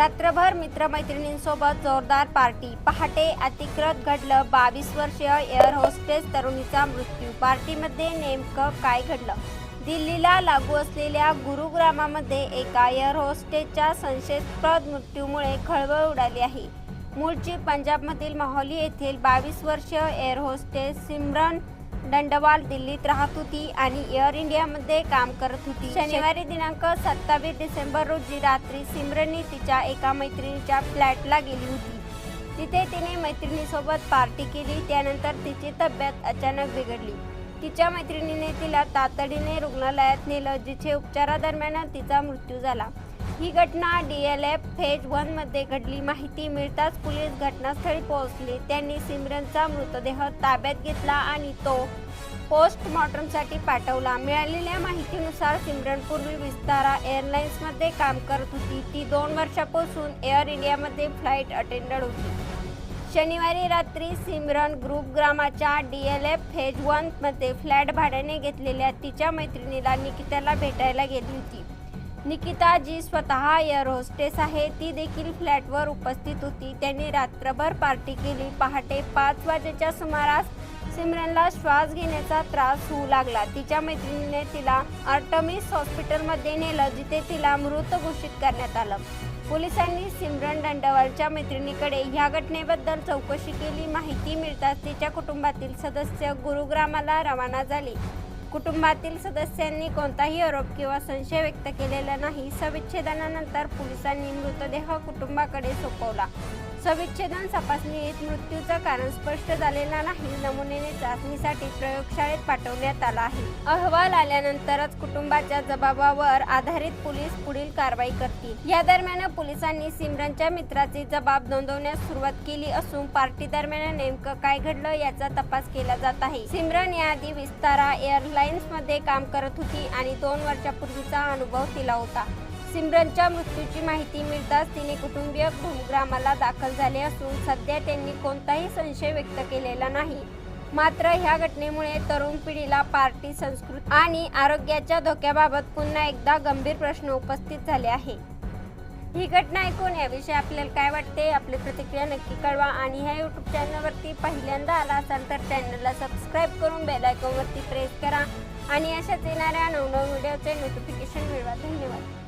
रात्रभर मित्रमैत्रिणींसोबत जोरदार पार्टी, पहाटे अतिक्रत घडलं 22 वर्षीय एअर होस्टेस तरुणीचा मृत्यू। पार्टीमध्ये नेमकं काय घडलं? दिल्लीला लागू असलेल्या गुरुग्रामामध्ये एका एअर होस्टेसच्या संशयास्पद मृत्यूमुळे खळबळ उडाली आहे। मूळची पंजाबमधील मोहाली येथील 22 वर्षीय एअर होस्टेस सिमरन दंडवाल दिल्लीत राहत होती आणि एअर इंडियामध्ये काम करत होती। शनिवारी दिनांक 27 डिसेंबर रोजी रात्री सिमरनने तिच्या एका मैत्रिणीच्या फ्लॅटला गेली होती। तिथे तिने मैत्रिणीसोबत पार्टी केली। त्यानंतर तिची तब्येत अचानक बिघडली। तिच्या मैत्रिणीने तिला तातडीने रुग्णालयात नेलं, जिथे उपचारादरम्यान तिचा मृत्यू झाला। ही घटना DLF फेज 1 मध्ये घडली। माहिती मिळताच पोलीस घटनास्थळी पोहोचले। त्यांनी सिमरनचा मृतदेह ताब्यात घेतला आणि तो पोस्टमॉर्टमसाठी पाठवला। मिळालेल्या माहितीनुसार सिमरन पूर्वी विस्तारा एअरलाइन्समध्ये काम करत होती। ती 2 वर्षांपासून एअर इंडियामध्ये फ्लाईट अटेंडंट होती। शनिवारी रात्री सिमरन गुरुग्रामच्या DLF फेज 1 मध्ये फ्लॅट भाड्याने घेतलेल्या तिच्या मैत्रिणीला निकिताला भेटायला गेली होती। निकिता, जी स्वतः एअर होस्टेस आहे, ती देखील फ्लॅटवर उपस्थित होती। त्यांनी रात्रभर पार्टी केली। पहाटे 5 वाजेच्या सुमारास सिमरनला श्वास घेण्याचा त्रास होऊ लागला। तिच्या मैत्रिणीने तिला आर्टेमिस हॉस्पिटलमध्ये नेलं, जिथे तिला मृत घोषित करण्यात आलं। पोलिसांनी सिमरन दंडवालच्या मैत्रिणीकडे या घटनेबद्दल चौकशी केली। माहिती मिळताच तिच्या कुटुंबातील सदस्य गुरुग्रामला रवाना झाले। कुटुंबातील सदस्यांनी कोणताही आरोप किंवा संशय व्यक्त केलेला नाही। शवविच्छेदनानंतर पोलिसांनी मृतदेह कुटुंबाकडे सोपवला। शवविच्छेदन तपासणीत मृत्यूचं कारण स्पष्ट झालेला नाही। नमुन्याने चाचणीसाठी प्रयोगशाळेत पाठवण्यात आला आहे। अहवाल आल्यानंतरच कुटुंबाच्या जबाबावर आधारित पोलीस पुढील कारवाई करतील। या दरम्यान पोलिसांनी सिमरनच्या मित्राचे जबाब नोंदवण्यास सुरुवात केली असून पार्टी दरम्यान नेमकं काय घडलं याचा तपास केला जात आहे। सिमरन याआधी विस्तारा एअरलाइन्समध्ये काम करत होती आणि 2 वर्षांपूर्वीचा अनुभव तिला होता। सिमरनच्या मृत्यूची माहिती मिळताच तिने कुटुंबीय गुरुग्रामला दाखल झाले असून सध्या त्यांनी कोणताही संशय व्यक्त केलेला नाही। मात्र ह्या घटनेमुळे तरुण पिढीला पार्टी संस्कृती आणि आरोग्याच्या धोक्याबाबत पुन्हा एकदा गंभीर प्रश्न उपस्थित झाले आहे। ही घटना ऐकून याविषयी आपल्याला काय वाटते? आपली प्रतिक्रिया नक्की कळवा आणि ह्या YouTube चॅनलवरती पहिल्यांदा आला असाल तर चॅनलला सबस्क्राईब करून बेल आयकॉनवरती प्रेस करा आणि अशाच येणाऱ्या नवनवीन व्हिडिओचे नोटिफिकेशन मिळवा। धन्यवाद।